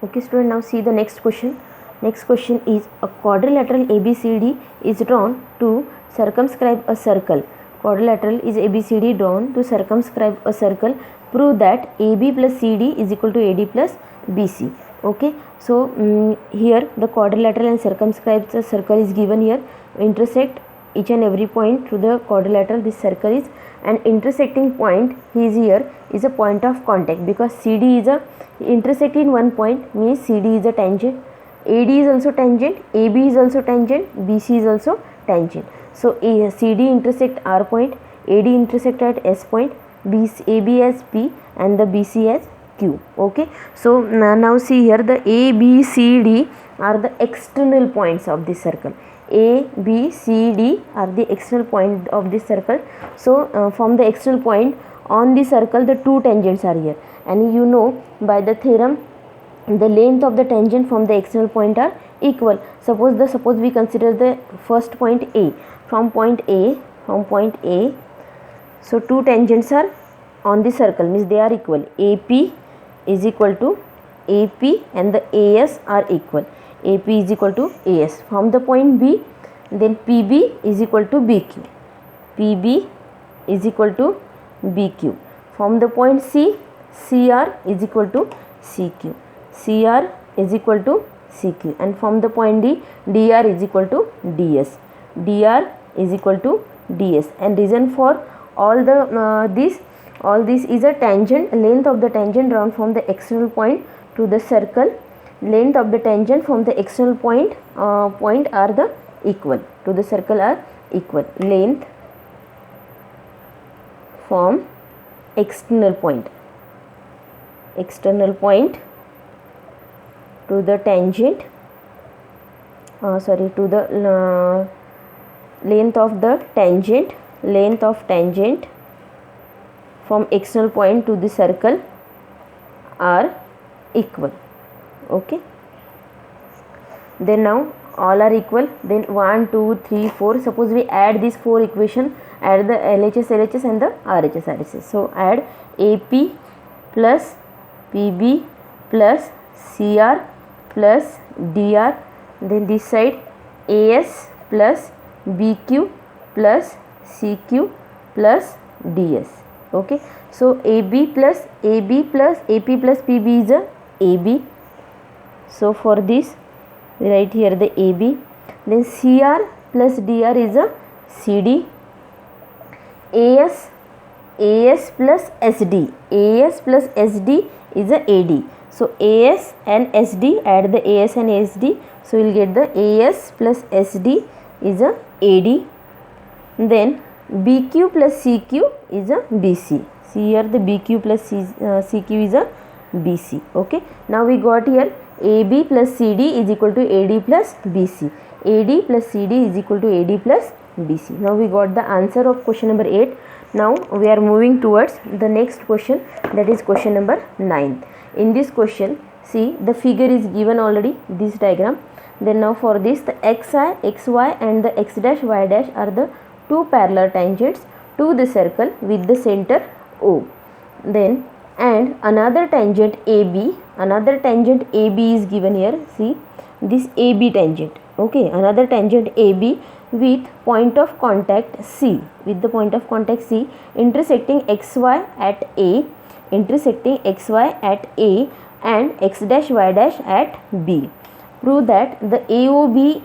Okay student, now see the next question. Next question is a quadrilateral ABCD is drawn to circumscribe a circle. Quadrilateral is ABCD drawn to circumscribe a circle. Prove that AB plus CD is equal to AD plus BC. Okay, so here the quadrilateral and circumscribes a circle is given here. Intersect each and every point through the quadrilateral. This circle is an intersecting point is here is a point of contact, because CD is a intersect in one point means CD is a tangent, AD is also tangent, AB is also tangent, BC is also tangent. So CD intersect R point, AD intersect at S point, AB as P and the BC as Q. Okay, so now see here the A, B, C, D are the external points of this circle. A, B, C, D are the external point of this circle. So from the external point on the circle the two tangents are here, and you know by the theorem the length of the tangent from the external point are equal. Suppose we consider the first point A. From point A, so two tangents are on the circle means they are equal. AP is equal to AP and the AS are equal. AP is equal to AS. From the point B, then PB is equal to BQ. PB is equal to BQ. From the point C, CR is equal to CQ. CR is equal to CQ. And from the point D, DR is equal to DS. DR is equal to DS. And reason for all this is a tangent. Length of the tangent drawn from the external point to the circle. Length of the tangent from the external point are the equal to the circle are equal. Length from external point to the tangent to the length of tangent from external point to the circle are equal. Okay, then now all are equal, then 1 2 3 4. Suppose we add these four equation, add the LHS and the RHS. So add AP plus PB plus CR plus DR, then this side AS plus BQ plus CQ plus DS. Okay, so AP plus PB is a AB. So for this we write here the AB. Then CR plus DR is a CD. AS plus SD is a AD. So AS and SD, add the AS and SD, so we will get the AS plus SD is a AD. Then BQ plus CQ is a BC. See here the BQ plus CQ is a BC. Okay, now we got here AB plus CD is equal to AD plus BC. AD plus CD is equal to AD plus BC. Now we got the answer of question number 8. Now we are moving towards the next question, that is question number 9. In this question, see the figure is given already, this diagram. Then now for this the XI, XY and the X dash Y dash are the two parallel tangents to the circle with the center O. Then and another tangent AB is given here. See this AB tangent. Okay, another tangent AB with point of contact C, intersecting XY at A, and X dash Y dash at B. Prove that the AOB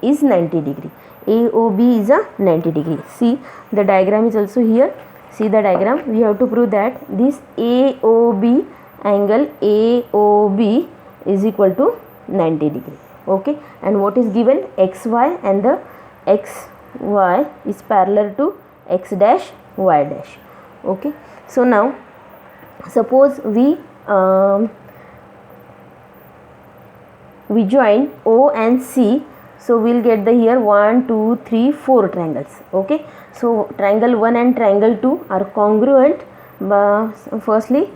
is 90 degree. AOB is a 90 degree. See the diagram is also here. See the diagram. We have to prove that this AOB angle AOB is equal to 90 degree. Okay, and what is given? XY, and the XY is parallel to X dash Y dash. Okay, so now suppose we join O and C, so we'll get the here 1 2 3 4 triangles. Okay, so triangle 1 and triangle 2 are congruent. Firstly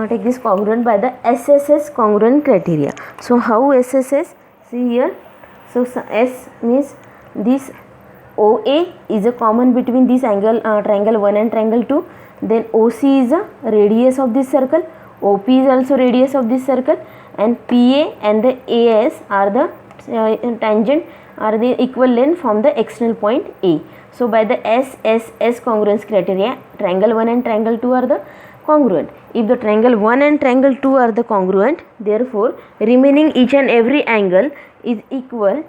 take this congruent by the SSS congruent criteria. So how SSS? See here, so S means this OA is a common between this angle triangle 1 and triangle 2. Then OC is a radius of this circle. OP is also radius of this circle, and PA and the AS are the tangent, are the equal length from the external point A. So by the SSS congruence criteria, triangle 1 and triangle 2 are the congruent. If the triangle 1 and triangle 2 are the congruent, therefore remaining each and every angle is equal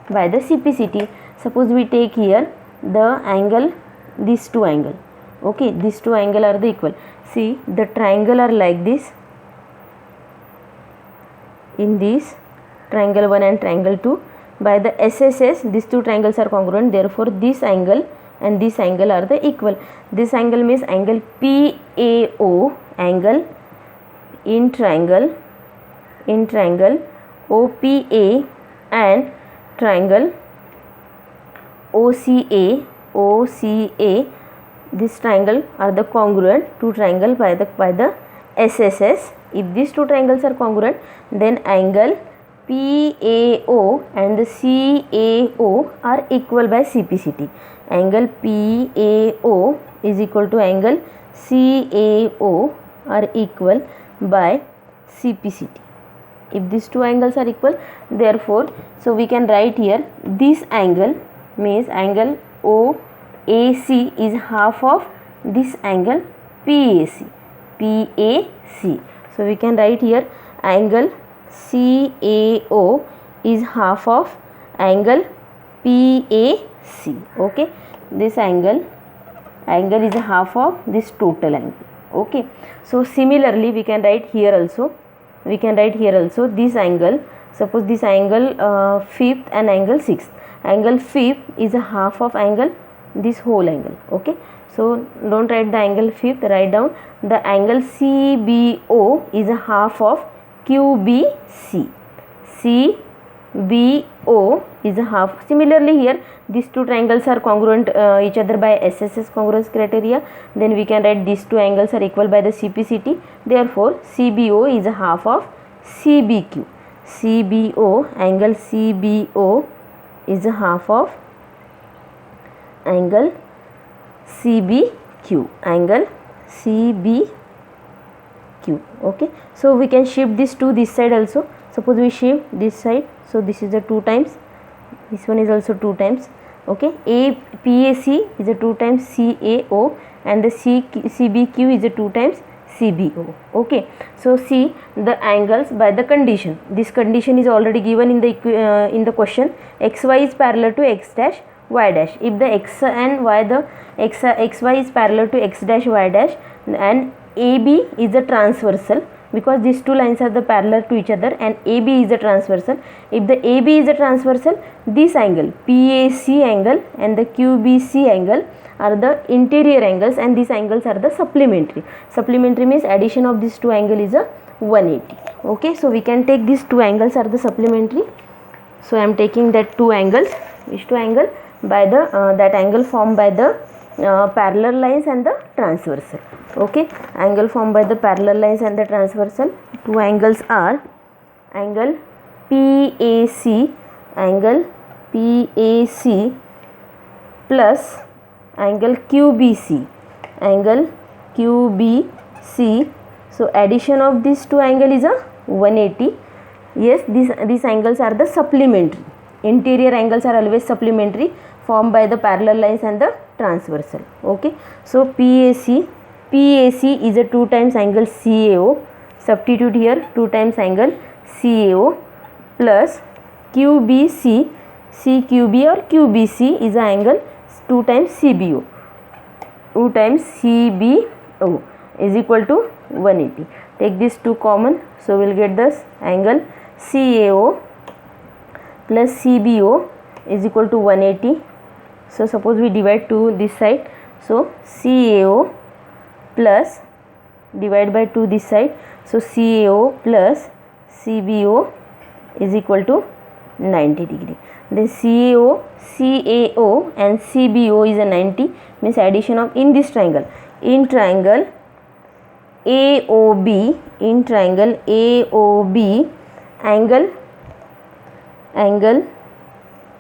by the CPCT. Suppose we take here the angle, these two angle, okay, these two angle are the equal. See, the triangle are like this. In this triangle 1 and triangle 2, by the SSS these two triangles are congruent, therefore this angle and this angle are the equal. This angle means angle PAO, angle in triangle OPA, and triangle OCA, this triangle are the congruent two triangle by the SSS. If these two triangles are congruent, then angle PAO and the CAO are equal by CPCT. Angle PAO is equal to angle CAO are equal by CPCT. If these two angles are equal, therefore, so we can write here this angle means angle OAC is half of this angle PAC. So we can write here angle CAO is half of angle PAC. Okay, this angle is half of this total angle. Okay, so similarly we can write here also. This angle, suppose this angle 5th and angle 6th. Angle 5th is a half of angle this whole angle. Okay, so don't write the angle 5th, write down the angle CBO is a half of QBC. CBO is a half. Similarly here these two triangles are congruent each other by SSS congruence criteria, then we can write these two angles are equal by the CPCT. Therefore CBO is a half of CBQ. Angle CBO is a half of angle CBQ. Okay, so we can shift this to this side also. Suppose we shift this side, so this is a 2 times, this one is also 2 times. Okay, PAC is a 2 times CAO, and the CBQ is a 2 times CBO. Okay, so see the angles by the condition. This condition is already given in the question. XY is parallel to X dash Y dash. If the X and Y, the XY is parallel to X dash Y dash, and AB is a transversal, because these two lines are the parallel to each other, and AB is a transversal. If the AB is a transversal, this angle PAC angle and the QBC angle are the interior angles, and these angles are the supplementary. Supplementary means addition of these two angle is a 180. Okay, so we can take these two angles are the supplementary. So I am taking that two angles. Which two angle? By the that angle formed by the parallel lines and the transversal. Okay, angle formed by the parallel lines and the transversal. Two angles are angle PAC plus angle QBC. So addition of these two angle is a 180. Yes, these angles are the supplementary. Interior angles are always supplementary, formed by the parallel lines and the transversal. Okay, so PAC is a 2 times angle CAO. Substitute here 2 times angle CAO plus QBC. CQB or QBC is an angle 2 times CBO. 2 times CBO is equal to 180. Take this 2 common, so we'll get this angle CAO plus CBO is equal to 180. So suppose we divide to this side, so CAO plus divide by 2 this side, so CAO plus CBO is equal to 90 degree. Then CAO and CBO is a 90, means addition of in this triangle. In triangle AOB, angle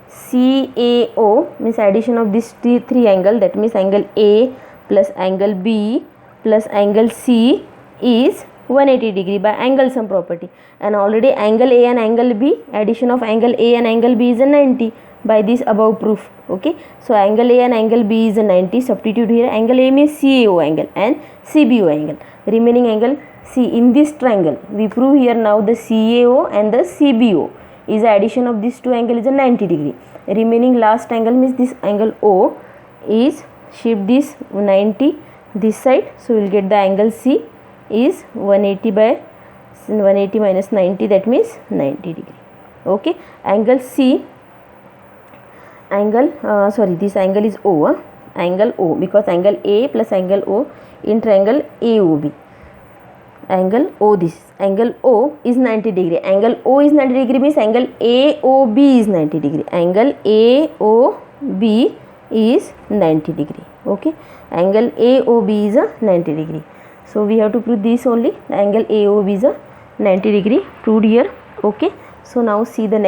CAO means addition of this three angle, that means angle A plus angle B plus angle C is 180 degree by angle sum property, and already angle A and angle B, addition of angle A and angle B is a 90 by this above proof. Okay, so angle A and angle B is a 90. Substitute here. Angle A means CAO angle and CBO angle. Remaining angle, see in this triangle we prove here now the CAO and the CBO is the addition of these two angle is a 90 degree. Remaining last angle means this angle O is shift this 90 this side, so we will get the angle C is 180 by 180 minus 90, that means 90 degree. Okay, angle C, this angle is O, angle O, because angle A plus angle O in triangle AOB. Angle O, this angle O is 90 degree. Angle O is 90 degree means angle AOB is 90 degree. Angle AOB is 90 degree. Okay, angle AOB is a 90 degree. So we have to prove this only. Angle AOB is a 90 degree proved here. Okay, so now see the next.